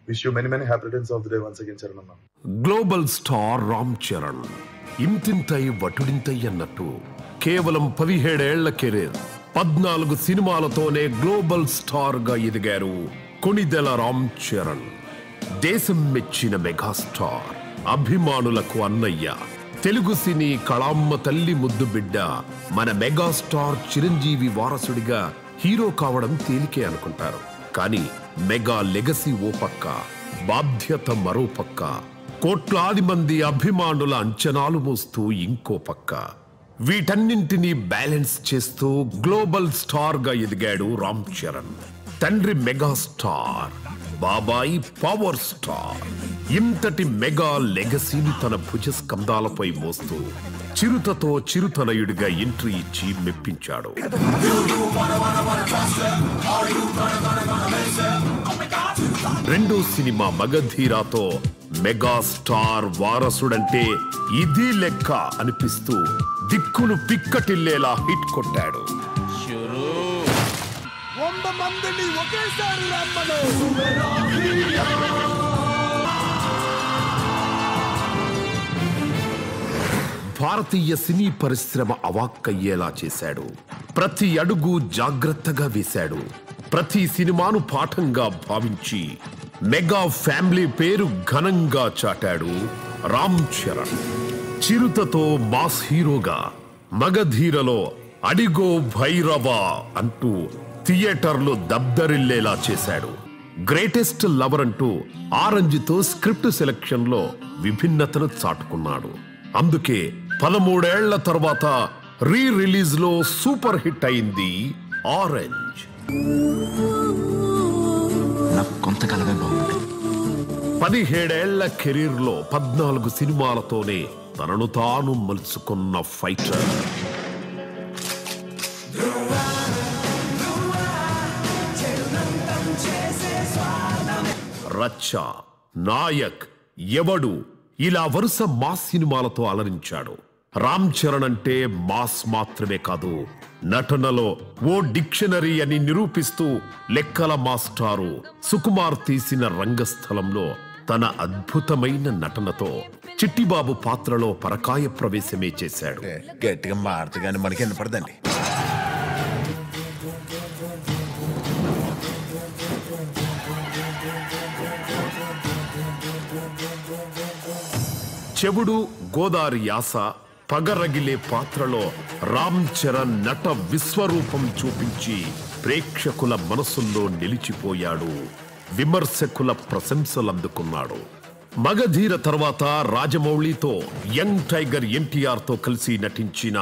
Wish you many happy returns of the day once again, Charan Anna. Global star Ram Charan ఇంతింతై వటుడింతై అన్నట్టు కేవలం 17 ఏళ్ల కెరీర్ 14 సినిమాలతోనే గ్లోబల్ స్టార్ గా ఎదిగారు కొణిదెల రామ్ చరణ్. దేశం మెచ్చిన మెగాస్టార్, అభిమానులకు అన్నయ్య, తెలుగు సినీ కళామ్మ తల్లి ముద్దు బిడ్డ మన మెగాస్టార్ చిరంజీవి వారసుడిగా హీరో కావడం తేలికే అనుకుంటారు. కానీ మెగా లెగసీ ఓ పక్క, బాధ్యత మరో పక్క, కోట్లాది మంది అభిమానుల అంచనాలు మోస్తూ ఇంకో పక్క. వీటన్నింటినీ బ్యాలెన్స్ చేస్తూ గ్లోబల్ స్టార్ గా ఎదిగాడు రామ్ చరణ్. తండ్రి మెగాస్టార్, బాబాయి పవర్ స్టార్. ఇంతటి మెగా లెగసీని తన భుజస్కంధాలపై మోస్తూ చిరుతతో చిరుతనయుడిగా ఎంట్రీ ఇచ్చి మెప్పించాడు. రెండో సినిమా మగధీరాతో మెగాస్టార్ వారసుడంటే ఇది లెక్క అనిపిస్తూ దిక్కులు పిక్కటిల్లేలా హిట్ కొట్టాడు. భారతీయ సినీ పరిశ్రమ అవాక్కయ్యేలా చేశాడు. ప్రతి అడుగు జాగ్రత్తగా వేశాడు. ప్రతి సినిమాను పాఠంగా భావించి మెగా ఫ్యామిలీ పేరు ఘనంగా చాటాడు రామ్ చరణ్. చిరుతతో మాస్ హీరోగా, మగధీరలో అడిగో భైరవ అంటూ థియేటర్లు దబ్దరిల్లేలా చేశాడు. గ్రేటెస్ట్ లవర్ అంటూ ఆరెంజ్తో స్క్రిప్ట్ సెలక్షన్ లో విభిన్నతను చాటుకున్నాడు. అందుకే 13 ఏళ్ల తర్వాత రీ రిలీజ్ లో సూపర్ హిట్ అయింది ఆరెంజ్. కొంతకాలమే బాగుంది. 17 ఏళ్ల కెరీర్ లో 14 సినిమాలతోనే తనను తాను మలుచుకున్న ఫైటర్. రచ్చ, నాయక్, ఎవడు ఇలా వరుస మాస్ సినిమాలతో అలరించాడు. రామ్ చరణ్ అంటే మాస్ మాత్రమే కాదు, నటనలో ఓ డిక్షనరీ అని నిరూపిస్తూ లెక్కల మాస్టారు సుకుమార్ తీసిన రంగస్థలంలో తన అద్భుతమైన నటనతో చిట్టిబాబు పాత్రలో పరకాయ ప్రవేశమే చేశాడు. గట్టిగా మారుతుగానే మనకి వినపడదండి. చెవుడు, గోదారి యాస, పగరగిలే పాత్రలో రామ్ చరణ్ నట విశ్వరూపం చూపించి ప్రేక్షకుల మనసుల్లో నిలిచిపోయాడు. విమర్శకుల ప్రశంసలందుకున్నాడు. మగధీర తర్వాత రాజమౌళితో యంగ్ టైగర్ ఎన్టీఆర్ తో కలిసి నటించిన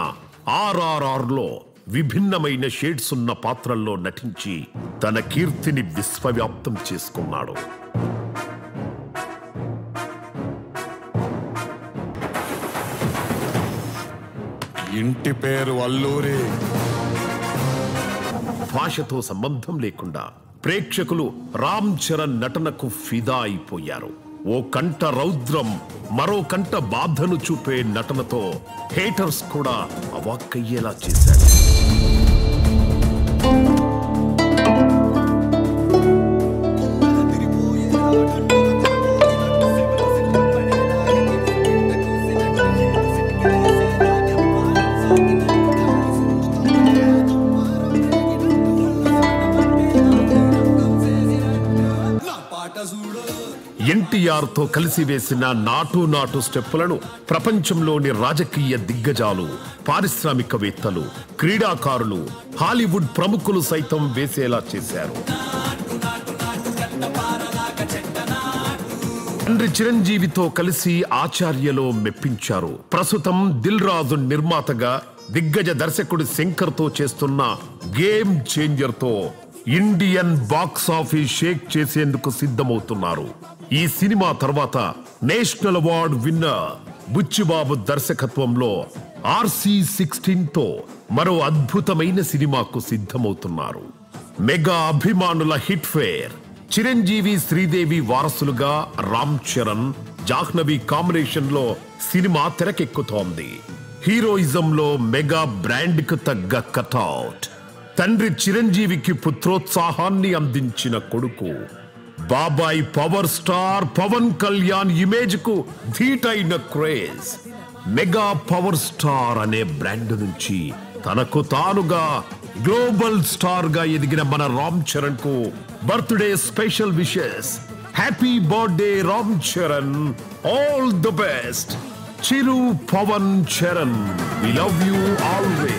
RRR లో విభిన్నమైన షేడ్స్ ఉన్న పాత్రల్లో నటించి తన కీర్తిని విశ్వవ్యాప్తం చేసుకున్నాడు. ఇంటి పేరు అల్లూరి. భాషతో సంబంధం లేకుండా ప్రేక్షకులు రామ్ చరణ్ నటనకు ఫిదా అయిపోయారు. ఓ కంట రౌద్రం, మరో కంట బాధను చూపే నటనతో హేటర్స్ కూడా అవాక్కయ్యేలా చేశాడు. ఎన్టీఆర్ తో కలిసి వేసిన నాటు నాటు స్టెప్పులను ప్రపంచంలోని రాజకీయ దిగ్గజాలు, పారిశ్రామికవేత్తలు, క్రీడాకారులు, హాలీవుడ్ ప్రముఖులు సైతం వేసేలా చేశారు. తండ్రి చిరంజీవితో కలిసి ఆచార్యలో మెప్పించారు. ప్రస్తుతం దిల్ రాజు నిర్మాతగా దిగ్గజ దర్శకుడు శంకర్ తో చేస్తున్న గేమ్ చేంజర్ తో ఇండియన్ బాక్స్ ఆఫీస్ షేక్ చేసేందుకు సిద్ధమవుతున్నారు. ఈ సినిమా తర్వాత నేషనల్ అవార్డు విన్నర్ బుచ్చిబాబు దర్శకత్వంలో RC16 తో మరో అద్భుతమైన సినిమాకు సిద్ధమవుతున్నారు. మెగా అభిమానుల హిట్ ఫేర్. చిరంజీవి, శ్రీదేవి వారసులుగా రామ్ చరణ్, జాహ్నవి కాంబినేషన్ లో సినిమా తెరకెక్కుతోంది. హీరోయిజంలో మెగా బ్రాండ్ కు తగ్గ కటౌట్. తండ్రి చిరంజీవికి పుత్రోత్సాహాన్ని అందించిన కొడుకు. బాబాయ్ power star Pawan Kalyan image కు ధీటైన క్రేజ్. మెగా పవర్ స్టార్ అనే బ్రాండ్ నుంచి తనకు తానుగా గ్లోబల్ స్టార్ గా ఎదిగిన మన రామ్ చరణ్ కు birthday special wishes. Happy birthday Ram Charan, all the best. Chiru Pawan Charan, we love you always.